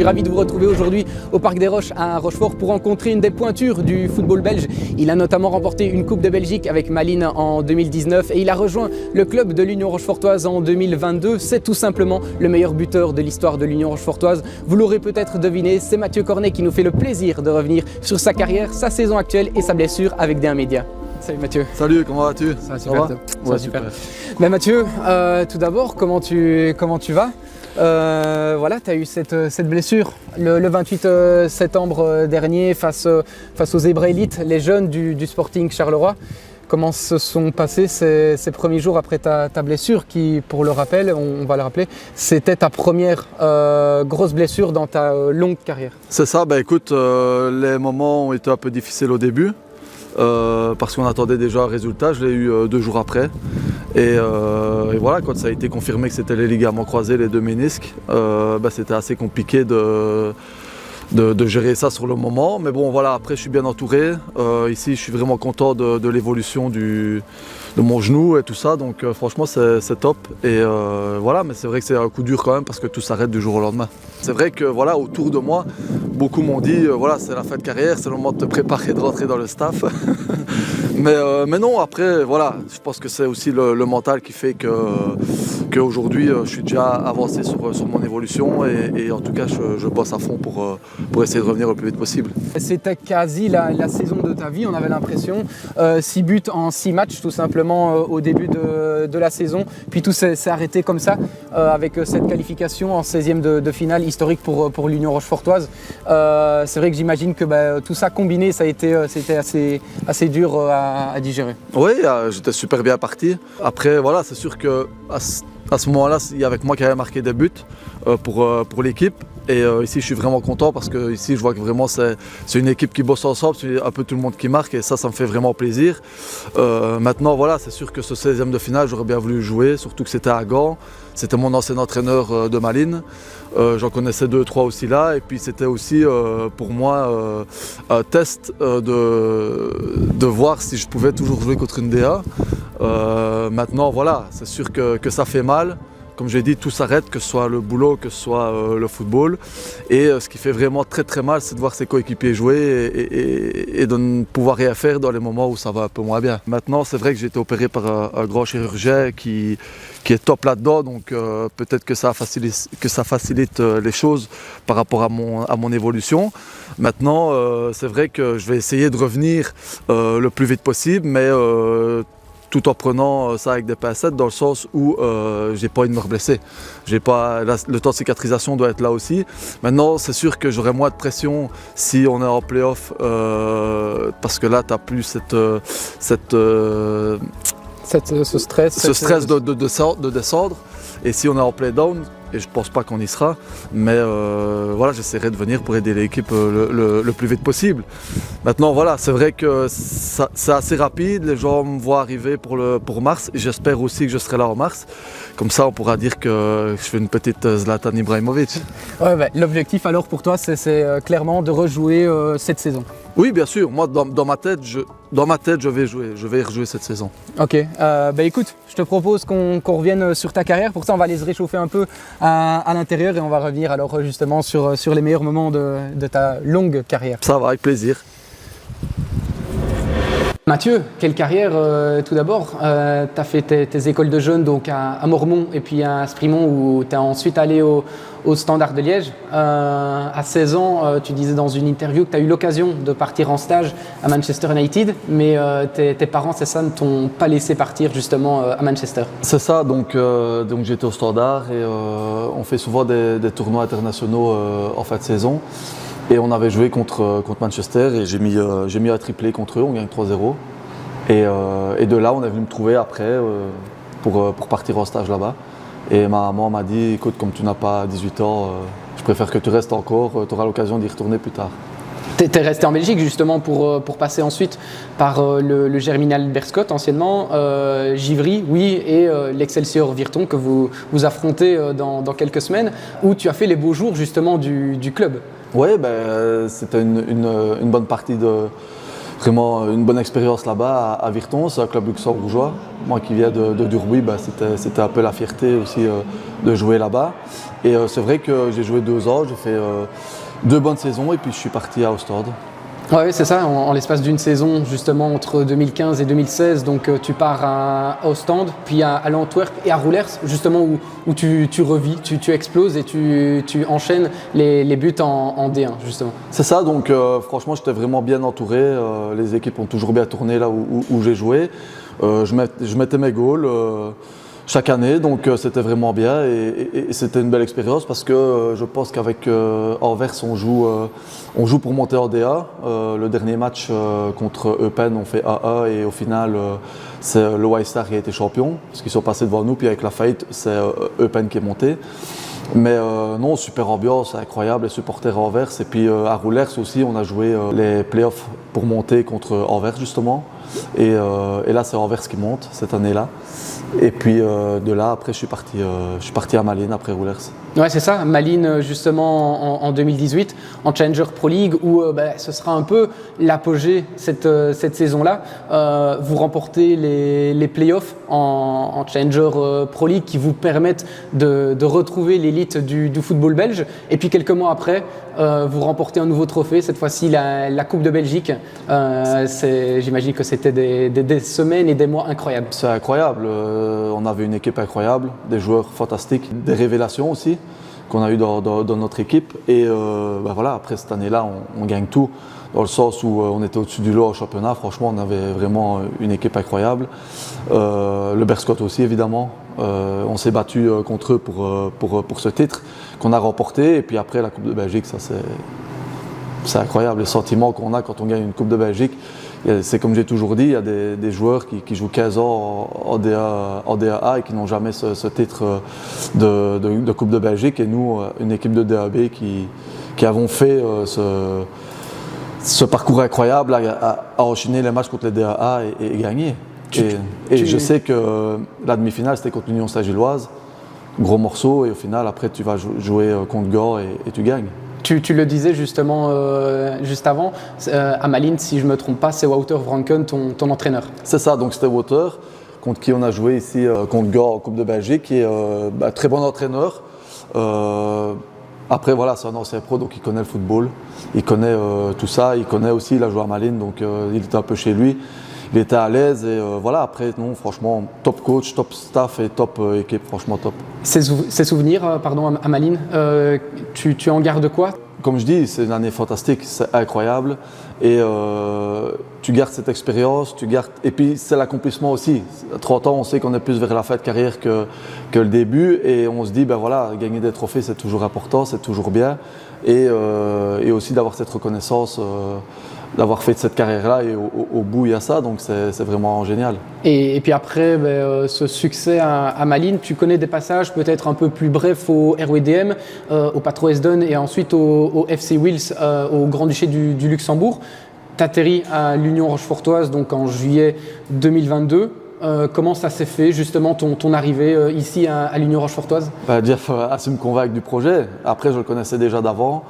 suis ravi de vous retrouver aujourd'hui au Parc des Roches à Rochefort pour rencontrer une des pointures du football belge. Il a notamment remporté une Coupe de Belgique avec Malines en 2019 et il a rejoint le club de l'Union Rochefortoise en 2022. C'est tout simplement le meilleur buteur de l'histoire de l'Union Rochefortoise. Vous l'aurez peut-être deviné, c'est Mathieu Cornet qui nous fait le plaisir de revenir sur sa carrière, sa saison actuelle et sa blessure avec DA Media. Salut Mathieu. Salut, comment vas-tu? Ça va super. Ouais, super. Ben Mathieu, tout d'abord, comment tu vas? Voilà, tu as eu cette blessure le 28 septembre dernier face aux Zébras Élites, les jeunes du Sporting Charleroi. Comment se sont passés ces premiers jours après ta blessure qui, pour le rappel, on va le rappeler, c'était ta première grosse blessure dans ta longue carrière? C'est ça, écoute, les moments ont été un peu difficiles au début. Parce qu'on attendait déjà un résultat, je l'ai eu 2 jours après et voilà, quand ça a été confirmé que c'était les ligaments croisés, les 2 ménisques, c'était assez compliqué de gérer ça sur le moment, mais bon voilà, après je suis bien entouré, ici je suis vraiment content de l'évolution de mon genou et tout ça, donc franchement c'est top et voilà, mais c'est vrai que c'est un coup dur quand même parce que tout s'arrête du jour au lendemain. C'est vrai que voilà, autour de moi, beaucoup m'ont dit voilà, c'est la fin de carrière, c'est le moment de te préparer, de rentrer dans le staff. mais non, après voilà, je pense que c'est aussi le mental qui fait qu'aujourd'hui je suis déjà avancé sur mon évolution et en tout cas je bosse à fond pour essayer de revenir le plus vite possible. C'était quasi la saison de ta vie, on avait l'impression. 6 buts en 6 matchs tout simplement au début de la saison. Puis tout s'est arrêté comme ça avec cette qualification en 16e de finale historique pour l'Union Rochefortoise. C'est vrai que j'imagine que tout ça combiné, c'était assez dur à digérer. Oui, j'étais super bien parti. Après voilà, c'est sûr que à ce moment-là, il y avait moi qui avait marqué des buts pour l'équipe. Et ici, je suis vraiment content parce que ici, je vois que vraiment c'est une équipe qui bosse ensemble, c'est un peu tout le monde qui marque et ça me fait vraiment plaisir. Maintenant, voilà, c'est sûr que ce 16e de finale, j'aurais bien voulu jouer, surtout que c'était à Gand. C'était mon ancien entraîneur de Malines. J'en connaissais 2-3 aussi là. Et puis c'était aussi pour moi un test de voir si je pouvais toujours jouer contre une DA. Maintenant, voilà, c'est sûr que ça fait mal. Comme j'ai dit, tout s'arrête, que ce soit le boulot, que ce soit le football. Et ce qui fait vraiment très très mal, c'est de voir ses coéquipiers jouer et de ne pouvoir rien faire dans les moments où ça va un peu moins bien. Maintenant, c'est vrai que j'ai été opéré par un grand chirurgien qui est top là-dedans, donc peut-être que ça facilite les choses par rapport à mon évolution. Maintenant, c'est vrai que je vais essayer de revenir le plus vite possible, mais tout en prenant ça avec des pincettes, dans le sens où j'ai pas envie de me reblesser. Le temps de cicatrisation doit être là aussi. Maintenant, c'est sûr que j'aurai moins de pression si on est en play-off, parce que là, tu n'as plus ce stress de descendre. Et si on est en play-down, et je ne pense pas qu'on y sera, mais voilà, j'essaierai de venir pour aider l'équipe le plus vite possible. Maintenant, voilà, c'est vrai que c'est assez rapide, les gens me voient arriver pour mars, et j'espère aussi que je serai là en mars. Comme ça, on pourra dire que je fais une petite Zlatan Ibrahimovic. Ouais, l'objectif alors pour toi, c'est clairement de rejouer cette saison. Oui, bien sûr. Moi, dans ma tête, je vais jouer. Je vais rejouer cette saison. Ok. Écoute, je te propose qu'on revienne sur ta carrière. Pour ça, on va aller se réchauffer un peu à l'intérieur et on va revenir alors justement sur les meilleurs moments de ta longue carrière. Ça va, avec plaisir. Mathieu, quelle carrière tout d'abord. Tu as fait tes écoles de jeunes donc à Mormont et puis à Sprimont où tu es ensuite allé au Standard de Liège. À 16 ans, tu disais dans une interview que tu as eu l'occasion de partir en stage à Manchester United, mais tes parents, c'est ça, ne t'ont pas laissé partir justement à Manchester. C'est ça, donc j'étais au Standard et on fait souvent des tournois internationaux en fin de saison. Et on avait joué contre Manchester et j'ai mis un triplé contre eux, on gagne 3-0. Et de là, on est venu me trouver après pour partir en stage là-bas. Et ma maman m'a dit, écoute, comme tu n'as pas 18 ans, je préfère que tu restes encore, tu auras l'occasion d'y retourner plus tard. Tu es resté en Belgique justement pour passer ensuite par le Germinal Beerschot anciennement, Givry, oui, et l'Excelsior Virton que vous affrontez dans quelques semaines, où tu as fait les beaux jours justement du club. Oui, c'était une bonne partie vraiment une bonne expérience là-bas à Virton, c'est un club luxembourgeois. Moi qui viens de Durbuy, c'était un peu la fierté aussi de jouer là-bas. Et c'est vrai que j'ai joué 2 ans, j'ai fait 2 bonnes saisons et puis je suis parti à Ostende. Oui, c'est ça, en l'espace d'une saison, justement, entre 2015 et 2016, donc tu pars à Ostende, puis à l'Antwerp et à Roulers, justement, où tu revis, tu exploses et tu enchaînes les buts en D1, justement. C'est ça, donc franchement, j'étais vraiment bien entouré. Les équipes ont toujours bien tourné là où j'ai joué. Je mettais mes goals chaque année, donc c'était vraiment bien et c'était une belle expérience parce que je pense qu'avec Anvers, on joue pour monter en DA. Le dernier match contre Eupen, on fait 1-1 et au final, c'est le White Star qui a été champion parce qu'ils sont passés devant nous. Puis avec la faillite, c'est Eupen qui est monté. Mais non, super ambiance, incroyable, les supporters à Anvers. Et puis à Roulers aussi, on a joué les playoffs pour monter contre Anvers justement. Et là, c'est Anvers qui monte cette année-là. Et puis de là, après, je suis parti à Malines après Roulers. Ouais, c'est ça, Malines justement en 2018, en Challenger Pro League, où ce sera un peu l'apogée cette saison-là. Vous remportez les playoffs en Challenger Pro League qui vous permettent de retrouver l'élite du football belge. Et puis quelques mois après, vous remportez un nouveau trophée, cette fois-ci la Coupe de Belgique. J'imagine que c'était des semaines et des mois incroyables. C'est incroyable, on avait une équipe incroyable, des joueurs fantastiques, des révélations aussi qu'on a eu dans notre équipe. Et voilà, après cette année-là, on gagne tout, dans le sens où on était au-dessus du lot au championnat. Franchement, on avait vraiment une équipe incroyable. Le Berscott aussi, évidemment. On s'est battu contre eux pour ce titre qu'on a remporté. Et puis après, la Coupe de Belgique, ça c'est incroyable. Les sentiments qu'on a quand on gagne une Coupe de Belgique. C'est comme j'ai toujours dit, il y a des joueurs qui jouent 15 ans en DAA et qui n'ont jamais ce titre de Coupe de Belgique. Et nous, une équipe de DAB qui avons fait ce parcours incroyable à enchaîner les matchs contre les DAA et gagner. Et je sais que la demi-finale, c'était contre l'Union Saint-Gilloise. Gros morceau, et au final, après, tu vas jouer contre Gand et tu gagnes. Tu le disais justement juste avant, à Malines, si je ne me trompe pas, c'est Wouter Vranken, ton entraîneur. C'est ça, donc c'était Wouter, contre qui on a joué ici contre Gand en Coupe de Belgique, qui est très bon entraîneur. Après voilà, c'est un ancien pro, donc il connaît le football, il connaît tout ça, il connaît aussi, il a joué à Malines, donc il était un peu chez lui. Il était à l'aise et voilà, après, non, franchement, top coach, top staff et top équipe, franchement top. Ces souvenirs, à Malines, tu en gardes quoi? Comme je dis, c'est une année fantastique, c'est incroyable et tu gardes cette expérience, et puis c'est l'accomplissement aussi. À 30 ans, on sait qu'on est plus vers la fin de carrière que le début et on se dit, ben voilà, gagner des trophées, c'est toujours important, c'est toujours bien et aussi d'avoir cette reconnaissance. D'avoir fait cette carrière-là et au bout il y a ça, donc c'est vraiment génial. Et puis après ce succès à Malines, tu connais des passages peut-être un peu plus brefs au RWDM, au Patro Esden et ensuite au FC Wils, au Grand-Duché du Luxembourg. Tu atterris à l'Union Rochefortoise donc en juillet 2022. Comment ça s'est fait justement ton arrivée ici à l'Union Rochefortoise? Jeff a su me convaincre du projet. Après je le connaissais déjà d'avant.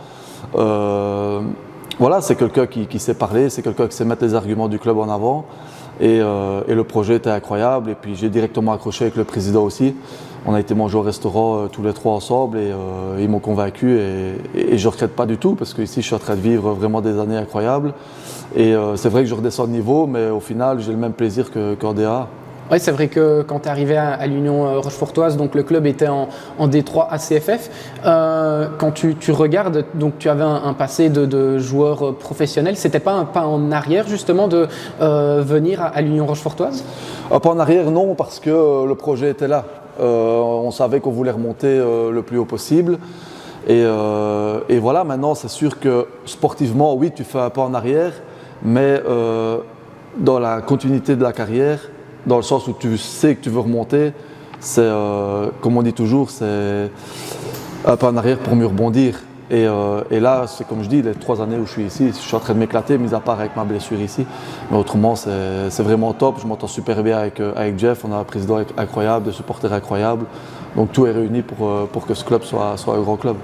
Voilà, c'est quelqu'un qui sait parler, c'est quelqu'un qui sait mettre les arguments du club en avant et le projet était incroyable et puis j'ai directement accroché avec le président aussi. On a été manger au restaurant tous les trois ensemble et ils m'ont convaincu et je ne regrette pas du tout parce qu'ici je suis en train de vivre vraiment des années incroyables et c'est vrai que je redescends de niveau mais au final j'ai le même plaisir qu'en DA. Oui, c'est vrai que quand tu es arrivé à l'Union Rochefortoise, donc le club était en D3 ACFF. Quand tu regardes, donc tu avais un passé de joueur professionnel. C'était pas un pas en arrière justement de venir à l'Union Rochefortoise? Un pas en arrière, non, parce que le projet était là. On savait qu'on voulait remonter le plus haut possible. Et voilà, maintenant c'est sûr que sportivement, oui, tu fais un pas en arrière, mais dans la continuité de la carrière, dans le sens où tu sais que tu veux remonter, c'est, comme on dit toujours, c'est un pas en arrière pour mieux rebondir. Et là, c'est comme je dis, les 3 années où je suis ici, je suis en train de m'éclater, mis à part avec ma blessure ici. Mais autrement, c'est vraiment top. Je m'entends super bien avec Jeff. On a un président incroyable, des supporters incroyables. Donc tout est réuni pour que ce club soit un grand club.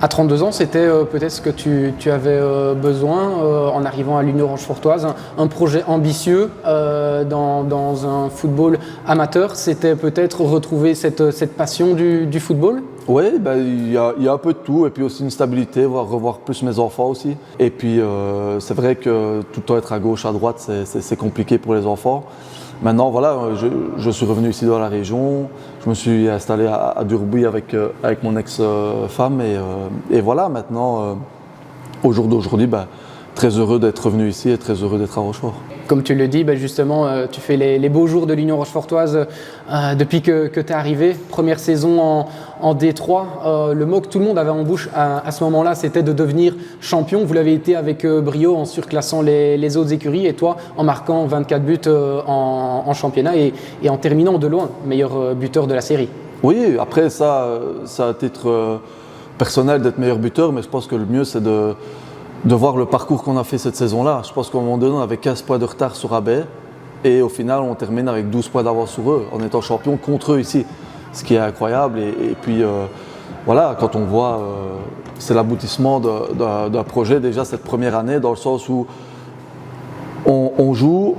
À 32 ans, c'était peut-être ce que tu avais besoin en arrivant à l'Union Rochefortoise, un projet ambitieux dans un football amateur. C'était peut-être retrouver cette passion du football? Oui, il y a un peu de tout et puis aussi une stabilité, revoir plus mes enfants aussi. Et puis c'est vrai que tout le temps être à gauche, à droite, c'est compliqué pour les enfants. Maintenant, voilà, je suis revenu ici dans la région, je me suis installé à Durbuy avec mon ex-femme et voilà, maintenant, au jour d'aujourd'hui, très heureux d'être revenu ici et très heureux d'être à Rochefort. Comme tu le dis, justement, tu fais les beaux jours de l'Union Rochefortoise depuis que tu es arrivé. Première saison en D3. Le mot que tout le monde avait en bouche à ce moment-là, c'était de devenir champion. Vous l'avez été avec brio en surclassant les autres écuries et toi en marquant 24 buts en championnat et en terminant de loin meilleur buteur de la série. Oui, après ça à titre personnel d'être meilleur buteur, mais je pense que le mieux c'est de voir le parcours qu'on a fait cette saison-là. Je pense qu'à un moment donné, on avait 15 points de retard sur Abay et au final, on termine avec 12 points d'avance sur eux en étant champion contre eux ici, ce qui est incroyable. Et puis, voilà, quand on voit, c'est l'aboutissement d'un projet déjà cette première année, dans le sens où on joue,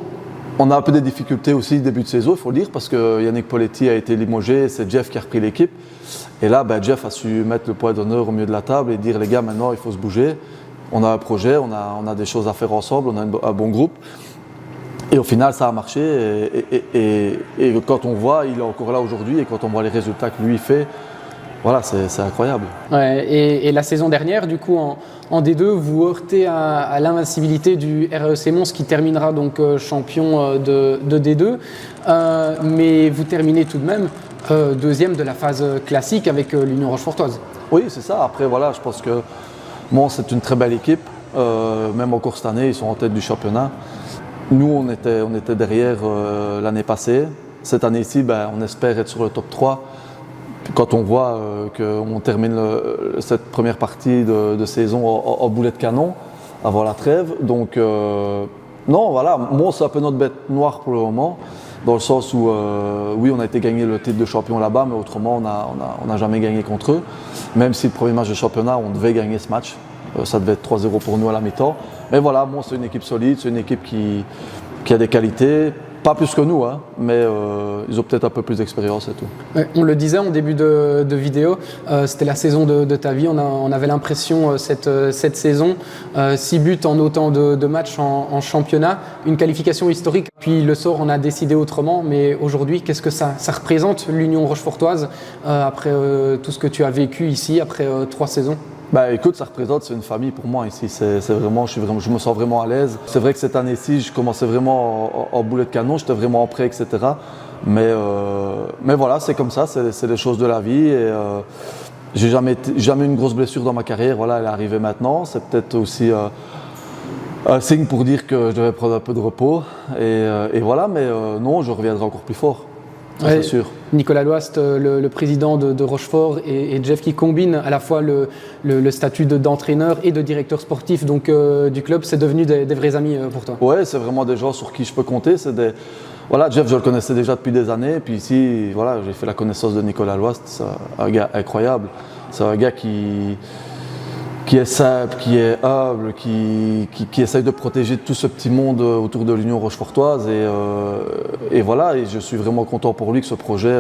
on a un peu des difficultés aussi début de saison, il faut le dire, parce que Yannick Poletti a été limogé, c'est Jeff qui a repris l'équipe. Et là, Jeff a su mettre le point d'honneur au milieu de la table et dire les gars, maintenant, il faut se bouger. On a un projet, on a des choses à faire ensemble, on a un bon groupe. Et au final, ça a marché. Et quand on voit, il est encore là aujourd'hui, et quand on voit les résultats que lui fait, voilà, c'est incroyable. Ouais, et la saison dernière, du coup, en D2, vous heurtez à l'invincibilité du REC Mons qui terminera donc champion de D2. Mais vous terminez tout de même deuxième de la phase classique avec l'Union Rochefortoise. Oui, c'est ça. Après, voilà, je pense que Mons, c'est une très belle équipe. Même encore cette année, ils sont en tête du championnat. Nous, on était derrière l'année passée. Cette année-ci, on espère être sur le top 3. Quand on voit qu'on termine cette première partie de saison en boulet de canon, avant la trêve. Donc, non, voilà, Mons, c'est un peu notre bête noire pour le moment. Dans le sens où, oui, on a été gagné le titre de champion là-bas, mais autrement, on n'a jamais gagné contre eux. Même si le premier match de championnat, on devait gagner ce match. Ça devait être 3-0 pour nous à la mi-temps. Mais voilà, Mons, c'est une équipe solide, c'est une équipe qui a des qualités. Pas plus que nous, hein, mais ils ont peut-être un peu plus d'expérience et tout. Ouais, on le disait en début de vidéo, c'était la saison de ta vie. On avait l'impression cette saison, 6 buts en autant de matchs en championnat, une qualification historique. Puis le sort en a décidé autrement, mais aujourd'hui, qu'est-ce que ça représente l'Union Rochefortoise après tout ce que tu as vécu ici, après 3 saisons? Écoute, ça représente, c'est une famille pour moi ici. C'est vraiment, je me sens vraiment à l'aise. C'est vrai que cette année-ci, je commençais vraiment en boulet de canon, j'étais vraiment en prêt, etc. Mais voilà, c'est comme ça, c'est les choses de la vie. Et j'ai jamais eu une grosse blessure dans ma carrière. Voilà, elle est arrivée maintenant. C'est peut-être aussi un signe pour dire que je devais prendre un peu de repos. Et voilà, mais non, je reviendrai encore plus fort. Ouais, c'est sûr. Nicolas Loist, le président de Rochefort et Jeff qui combine à la fois le statut d'entraîneur et de directeur sportif donc, du club, c'est devenu des vrais amis pour toi? Oui, c'est vraiment des gens sur qui je peux compter. Voilà, Jeff, je le connaissais déjà depuis des années. Puis ici, voilà, j'ai fait la connaissance de Nicolas Loist. C'est un gars incroyable. C'est un gars qui est simple, qui est humble, qui essaye de protéger tout ce petit monde autour de l'Union Rochefortoise. Et voilà, et je suis vraiment content pour lui que ce projet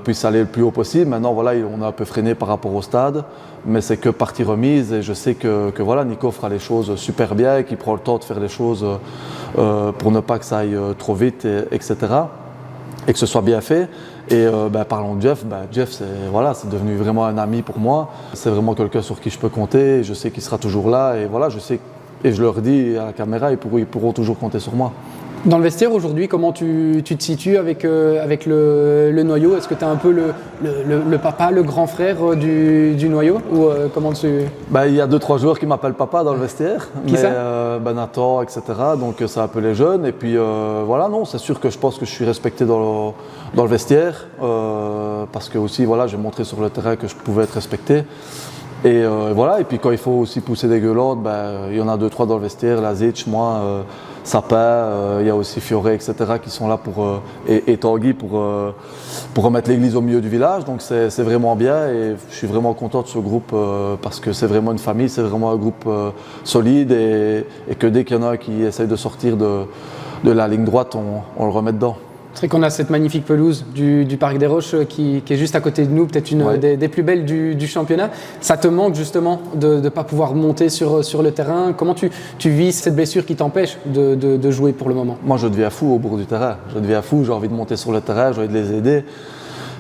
puisse aller le plus haut possible. Maintenant, voilà, on a un peu freiné par rapport au stade, mais c'est que partie remise. Et je sais que voilà, Nico fera les choses super bien et qu'il prend le temps de faire les choses pour ne pas que ça aille trop vite, etc. Et que ce soit bien fait. Et parlons de Jeff, Jeff c'est devenu vraiment un ami pour moi. C'est vraiment quelqu'un sur qui je peux compter. Je sais qu'il sera toujours là et voilà, je sais, et je leur dis à la caméra, ils pourront toujours compter sur moi. Dans le vestiaire aujourd'hui, comment tu te situes avec le noyau? Est-ce que tu es un peu le papa, le grand frère du noyau ou comment tu... Il y a 2-3 joueurs qui m'appellent papa dans le vestiaire. Qui ça? Nathan, etc. Donc c'est un peu les jeunes. Et puis voilà, non, c'est sûr que je pense que je suis respecté dans le vestiaire parce que aussi voilà, j'ai montré sur le terrain que je pouvais être respecté. Et voilà, et puis quand il faut aussi pousser des gueulantes, il y en a 2-3 dans le vestiaire, Lazic, moi, Sapin, il y a aussi Fioré, etc. qui sont là et Tanguy pour remettre l'église au milieu du village. Donc c'est vraiment bien et je suis vraiment content de ce groupe parce que c'est vraiment une famille, c'est vraiment un groupe solide et que dès qu'il y en a un qui essaye de sortir de la ligne droite, on le remet dedans. C'est vrai qu'on a cette magnifique pelouse du Parc des Roches qui est juste à côté de nous, peut-être une des plus belles du championnat. Ça te manque justement de ne pas pouvoir monter sur le terrain. Comment tu vis cette blessure qui t'empêche de jouer pour le moment? Moi, je deviens fou au bord du terrain. Je deviens fou, j'ai envie de monter sur le terrain, j'ai envie de les aider.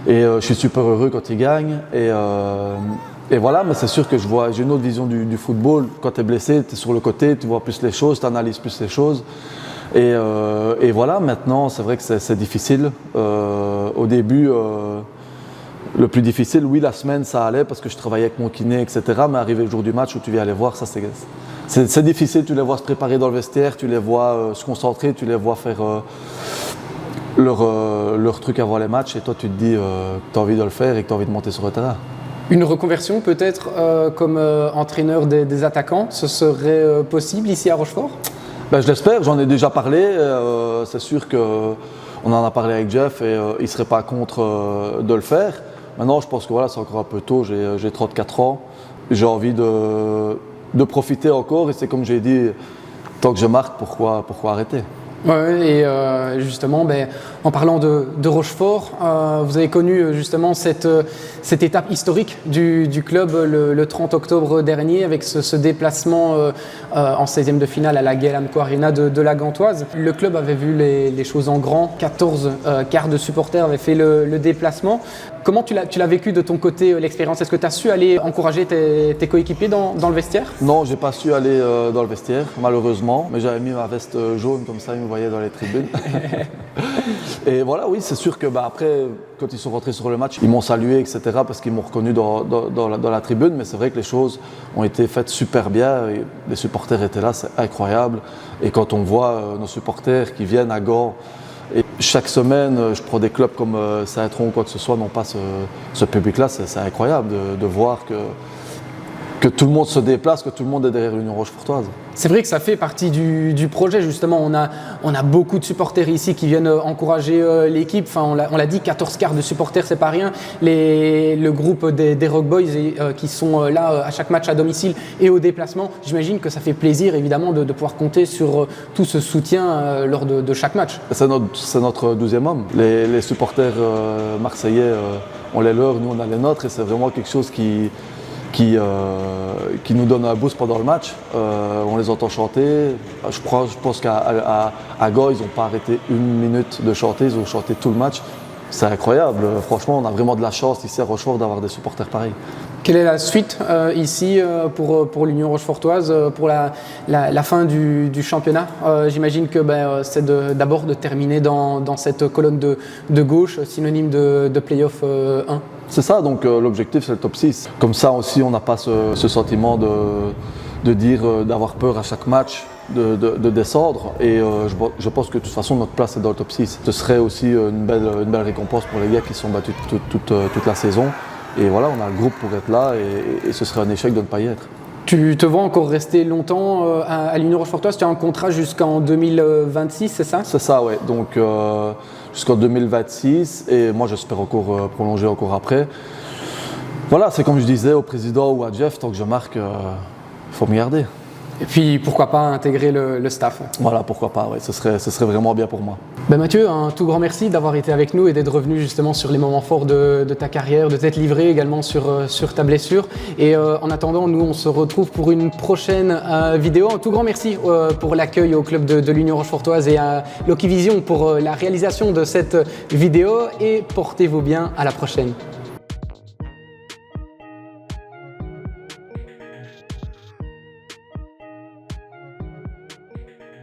Et je suis super heureux quand ils gagnent. Et voilà, mais c'est sûr que j'ai une autre vision du football. Quand tu es blessé, tu es sur le côté, tu vois plus les choses, tu analyses plus les choses. Et voilà, maintenant, c'est vrai que c'est difficile. Au début, le plus difficile, oui, la semaine, ça allait parce que je travaillais avec mon kiné, etc. Mais arrivé le jour du match où tu viens les voir, ça c'est difficile. Tu les vois se préparer dans le vestiaire, tu les vois se concentrer, tu les vois faire leur truc avant les matchs. Et toi, tu te dis que tu as envie de le faire et que tu as envie de monter sur le terrain. Une reconversion peut-être comme entraîneur des attaquants, ce serait possible ici à Rochefort? Je l'espère, j'en ai déjà parlé. C'est sûr qu'on en a parlé avec Jeff et il ne serait pas contre de le faire. Maintenant, je pense que voilà, c'est encore un peu tôt, j'ai 34 ans. J'ai envie de profiter encore et c'est comme j'ai dit, tant que je marque, pourquoi arrêter? Ouais, et justement, en parlant de Rochefort, vous avez connu justement cette étape historique du club le 30 octobre dernier avec ce déplacement en 16e de finale à la Gaël Amco Arena de la Gantoise. Le club avait vu les choses en grand, 14 quarts de supporters avaient fait le déplacement. Comment tu l'as vécu de ton côté l'expérience? Est-ce que tu as su aller encourager tes coéquipiers dans le vestiaire? Non, j'ai pas su aller dans le vestiaire, malheureusement, mais j'avais mis ma veste jaune comme ça, ils me voyaient dans les tribunes. Et voilà, oui, c'est sûr que après, quand ils sont rentrés sur le match, ils m'ont salué, etc., parce qu'ils m'ont reconnu dans la tribune, mais c'est vrai que les choses ont été faites super bien, et les supporters étaient là, c'est incroyable. Et quand on voit nos supporters qui viennent à Gand, et chaque semaine, je prends des clubs comme Saint-Tron ou quoi que ce soit, n'ont pas ce public-là, c'est incroyable de voir que tout le monde se déplace, que tout le monde est derrière l'Union Rochefortoise. C'est vrai que ça fait partie du projet justement. On a beaucoup de supporters ici qui viennent encourager l'équipe. Enfin, on l'a dit, 14 quarts de supporters, c'est pas rien. Le groupe des Rock Boys qui sont là à chaque match à domicile et au déplacement, j'imagine que ça fait plaisir évidemment de pouvoir compter sur tout ce soutien lors de chaque match. C'est notre 12e homme. Les supporters marseillais ont les leurs, nous on a les nôtres et c'est vraiment quelque chose qui nous donne un boost pendant le match. On les entend chanter. Je pense qu'à Gand, ils n'ont pas arrêté une minute de chanter. Ils ont chanté tout le match. C'est incroyable. Franchement, on a vraiment de la chance ici à Rochefort d'avoir des supporters pareils. Quelle est la suite ici pour l'Union Rochefortoise, pour la fin du championnat? J'imagine que c'est d'abord de terminer dans cette colonne de gauche, synonyme de play-off 1. C'est ça, donc l'objectif c'est le top 6. Comme ça aussi on n'a pas ce sentiment de dire d'avoir peur à chaque match de descendre et je pense que de toute façon notre place est dans le top 6. Ce serait aussi une belle récompense pour les gars qui sont battus toute la saison et voilà, on a le groupe pour être là et ce serait un échec de ne pas y être. Tu te vois encore rester longtemps à l'Union Rochefortoise? Tu as un contrat jusqu'en 2026, c'est ça? C'est ça, oui. Donc jusqu'en 2026 et moi j'espère encore prolonger encore après. Voilà, c'est comme je disais au président ou à Jeff, tant que je marque, il faut me garder. Et puis pourquoi pas intégrer le staff? Voilà, pourquoi pas, ouais, ce serait vraiment bien pour moi. Mathieu, un tout grand merci d'avoir été avec nous et d'être revenu justement sur les moments forts de ta carrière, de t'être livré également sur ta blessure. Et en attendant, nous on se retrouve pour une prochaine vidéo. Un tout grand merci pour l'accueil au club de l'Union Rochefortoise et à Lokivision pour la réalisation de cette vidéo et portez-vous bien, à la prochaine.